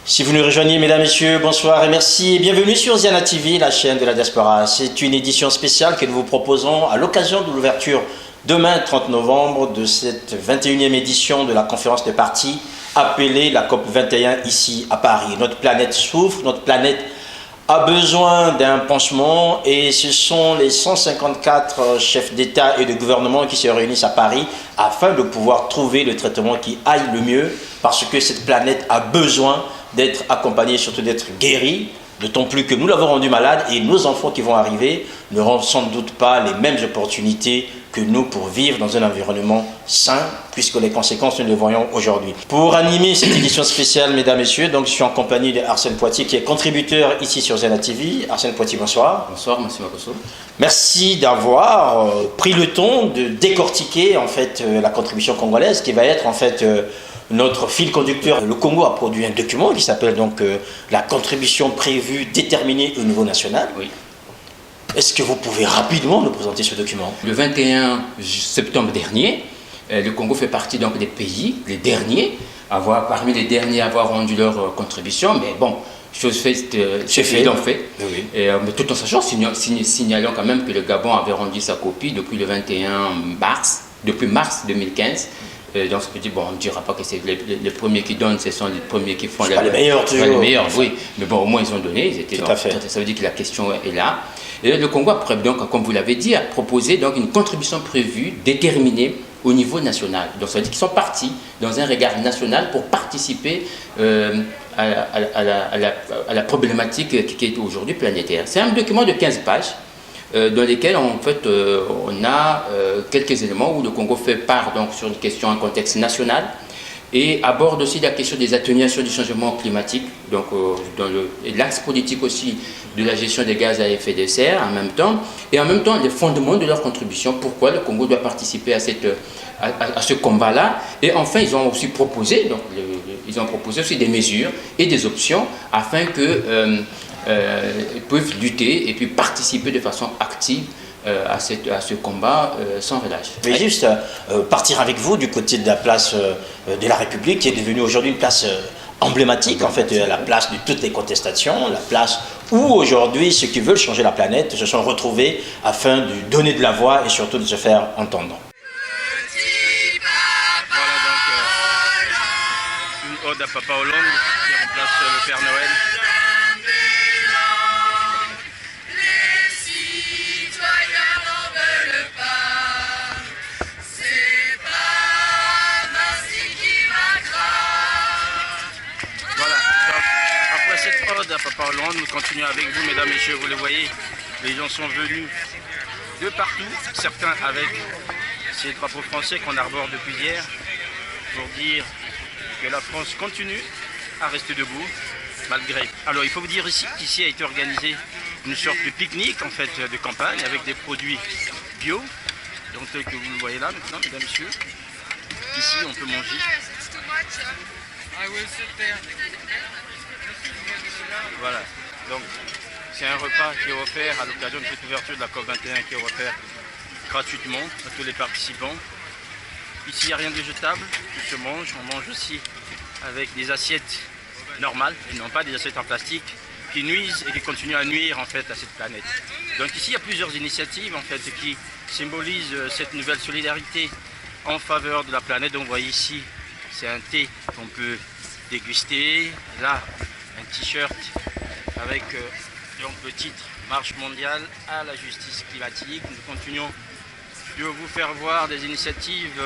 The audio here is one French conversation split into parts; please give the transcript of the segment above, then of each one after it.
Si vous nous rejoignez, mesdames, messieurs, bonsoir et merci et bienvenue sur Ziana TV, la chaîne de la diaspora. C'est une édition spéciale que nous vous proposons à l'occasion de l'ouverture demain 30 novembre de cette 21e édition de la conférence de partis appelée la COP 21 ici à Paris. Notre planète souffre, notre planète a besoin d'un pansement et ce sont les 154 chefs d'État et de gouvernement qui se réunissent à Paris afin de pouvoir trouver le traitement qui aille le mieux parce que cette planète a besoin d'être accompagnée et surtout d'être guérie, d'autant plus que nous l'avons rendue malade et nos enfants qui vont arriver n'auront sans doute pas les mêmes opportunités que nous pour vivre dans un environnement sain, puisque les conséquences, nous les voyons aujourd'hui. Pour animer cette édition spéciale, mesdames, messieurs, donc je suis en compagnie d'Arsène Poitier, qui est contributeur ici sur Ziana TV. Arsène Poitier, bonsoir. Bonsoir, monsieur Makosso. Merci d'avoir pris le temps de décortiquer en fait la contribution congolaise, qui va être en fait notre fil conducteur. Le Congo a produit un document qui s'appelle donc la contribution prévue déterminée au niveau national. Oui. Est-ce que vous pouvez rapidement nous présenter ce document? Le 21 septembre dernier, le Congo fait partie donc des pays, parmi les derniers à avoir rendu leur contribution, mais bon, chose faite, c'est fait. Oui. Mais tout en sachant, signalons quand même que le Gabon avait rendu sa copie depuis le 21 mars, depuis mars 2015. Donc, on ne dira pas que c'est les premiers qui donnent, ce sont les premiers qui font les meilleurs, toujours. Les meilleurs, oui. Mais bon, au moins, ils ont donné. Ils étaient tout à fait. Ça veut dire que la question est là. Et le Congo, donc, comme vous l'avez dit, a proposé donc, une contribution prévue, déterminée au niveau national. Donc, ça veut dire qu'ils sont partis dans un regard national pour participer à la problématique qui est aujourd'hui planétaire. C'est un document de 15 pages. Dans lesquels en fait on a quelques éléments où le Congo fait part donc sur une question, un contexte national et aborde aussi la question des atténuations du changement climatique, donc dans l'axe politique aussi de la gestion des gaz à effet de serre en même temps les fondements de leur contribution, pourquoi le Congo doit participer à ce combat-là. Et enfin ils ont aussi proposé aussi des mesures et des options afin que peuvent lutter et puis participer de façon active à ce combat sans relâche. Mais juste partir avec vous du côté de la place de la République, qui est devenue aujourd'hui une place emblématique, en fait, la place de toutes les contestations, la place où aujourd'hui ceux qui veulent changer la planète se sont retrouvés afin de donner de la voix et surtout de se faire entendre. Voilà donc une ode à Papa Hollande qui remplace le Père Noël. À Papa Hollande, nous continuons avec vous, mesdames et messieurs, vous le voyez, les gens sont venus de partout, certains avec ces drapeaux français qu'on arbore depuis hier, pour dire que la France continue à rester debout, malgré. Alors il faut vous dire ici qu'ici a été organisé une sorte de pique-nique en fait de campagne avec des produits bio, donc tel que vous le voyez là maintenant, mesdames et messieurs. Ici on peut manger. Voilà, donc c'est un repas qui est offert à l'occasion de cette ouverture de la COP 21 qui est offert gratuitement à tous les participants. Ici il n'y a rien de jetable, tout se mange, on mange aussi avec des assiettes normales et non pas des assiettes en plastique qui nuisent et qui continuent à nuire en fait à cette planète. Donc ici il y a plusieurs initiatives en fait qui symbolisent cette nouvelle solidarité en faveur de la planète. Donc vous voyez ici, c'est un thé qu'on peut déguster, là un t-shirt avec donc le titre Marche mondiale à la justice climatique. Nous continuons de vous faire voir des initiatives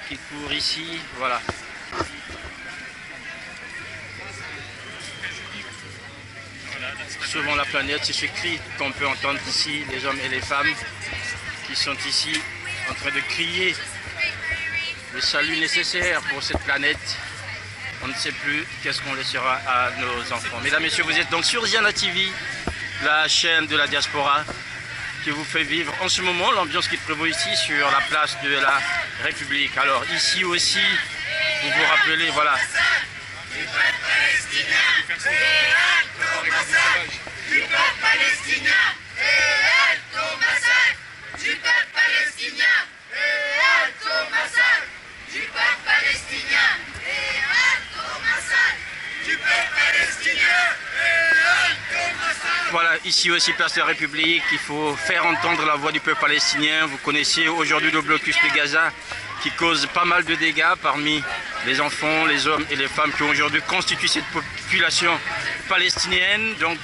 qui courent ici. Voilà. Sauvons la planète, c'est ce cri qu'on peut entendre ici, les hommes et les femmes qui sont ici en train de crier le salut nécessaire pour cette planète. On ne sait plus qu'est-ce qu'on laissera à nos enfants. Mesdames, messieurs, vous êtes donc sur Ziana TV, la chaîne de la diaspora qui vous fait vivre en ce moment l'ambiance qui prévaut ici sur la place de la République. Alors ici aussi, vous vous rappelez, voilà. Du peuple palestinien, du peuple palestinien. ici aussi, place de la République, il faut faire entendre la voix du peuple palestinien. Vous connaissez aujourd'hui le blocus de Gaza qui cause pas mal de dégâts parmi les enfants, les hommes et les femmes qui aujourd'hui constituent cette population palestinienne. Donc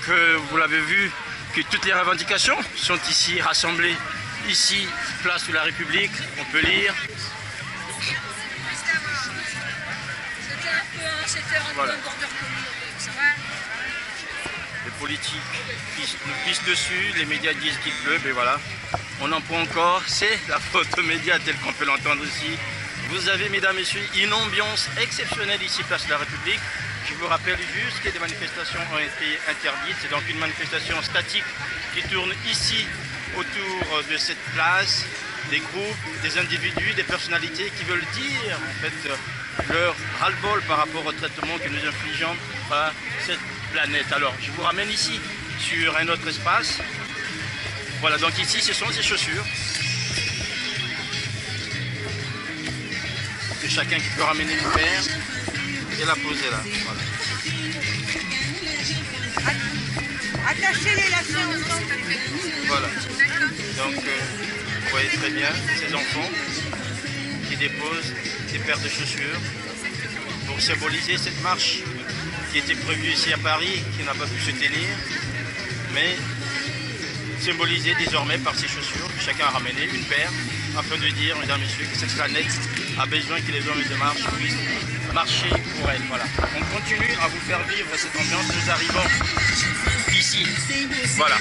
vous l'avez vu que toutes les revendications sont ici rassemblées, ici, place de la République, on peut lire. Voilà. Les politiques nous pissent dessus, les médias disent qu'il pleut, mais voilà. On en prend encore, c'est la faute aux médias telle qu'on peut l'entendre aussi. Vous avez, mesdames et messieurs, une ambiance exceptionnelle ici, place de la République. Je vous rappelle juste que des manifestations ont été interdites. C'est donc une manifestation statique qui tourne ici, autour de cette place. Des groupes, des individus, des personnalités qui veulent dire en fait leur ras-le-bol par rapport au traitement que nous infligeons à cette planète. Alors je vous ramène ici sur un autre espace. Voilà, donc ici ce sont ces chaussures de chacun qui peut ramener une paire et la poser là. Voilà. Attachez les lacets ensemble. Voilà. Donc vous voyez très bien ces enfants qui déposent des paires de chaussures pour symboliser cette marche qui était prévue ici à Paris, qui n'a pas pu se tenir, mais symbolisée désormais par ces chaussures que chacun a ramené, une paire, afin de dire, mesdames et messieurs, que cette planète a besoin que les hommes et les marches puissent marcher pour elle. Voilà. On continue à vous faire vivre cette ambiance. Nous arrivons ici. Voilà.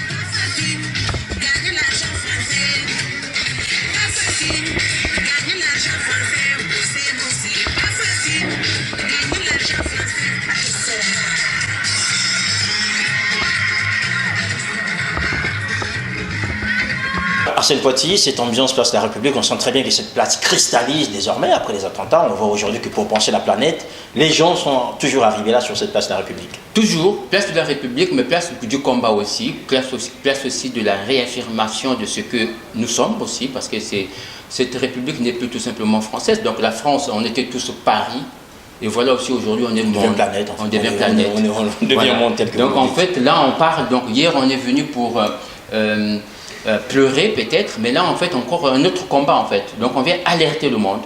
Arsène Poitiers, cette ambiance place de la République, on sent très bien que cette place cristallise désormais après les attentats. On voit aujourd'hui que pour penser la planète, les gens sont toujours arrivés là sur cette place de la République. Toujours, place de la République, mais place du combat aussi, place aussi de la réaffirmation de ce que nous sommes aussi, parce que cette République n'est plus tout simplement française. Donc la France, on était tous Paris. Et voilà aussi aujourd'hui on est monde. Planète, en fait. On devient planète. On devient voilà. monde tel que donc en fait là on parle, donc hier on est venu pour pleurer peut-être, mais là en fait encore un autre combat en fait. Donc on vient alerter le monde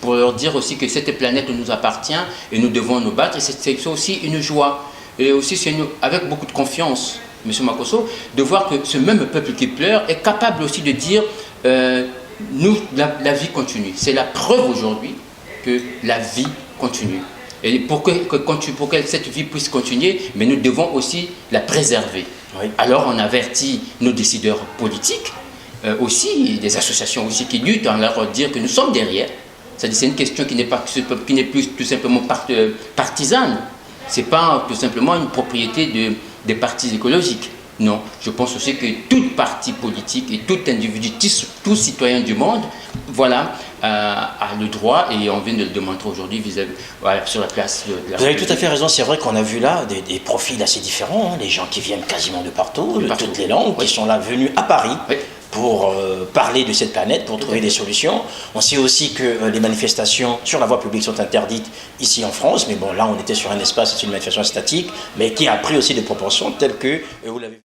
pour leur dire aussi que cette planète nous appartient et nous devons nous battre. Et c'est aussi une joie et aussi c'est avec beaucoup de confiance, M. Makosso, de voir que ce même peuple qui pleure est capable aussi de dire nous, la vie continue. C'est la preuve aujourd'hui que la vie continue. Et pour que cette vie puisse continuer, mais nous devons aussi la préserver. Oui. Alors on avertit nos décideurs politiques, aussi des associations aussi qui luttent, en leur dire que nous sommes derrière. C'est-à-dire c'est une question qui n'est plus tout simplement partisane. Ce n'est pas tout simplement une propriété des partis écologiques. Non, je pense aussi que toute parti politique et tout individu, tout citoyen du monde, voilà, a le droit, et on vient de le démontrer aujourd'hui voilà, sur la place de la Vous avez tout à fait raison, c'est vrai qu'on a vu là des profils assez différents, hein, les gens qui viennent quasiment de partout, de toutes les langues, oui, qui sont là venus à Paris. Oui. Pour parler de cette planète, pour trouver des solutions. On sait aussi que les manifestations sur la voie publique sont interdites ici en France, mais bon, là on était sur un espace, c'est une manifestation statique, mais qui a pris aussi des proportions telles que vous l'avez vu.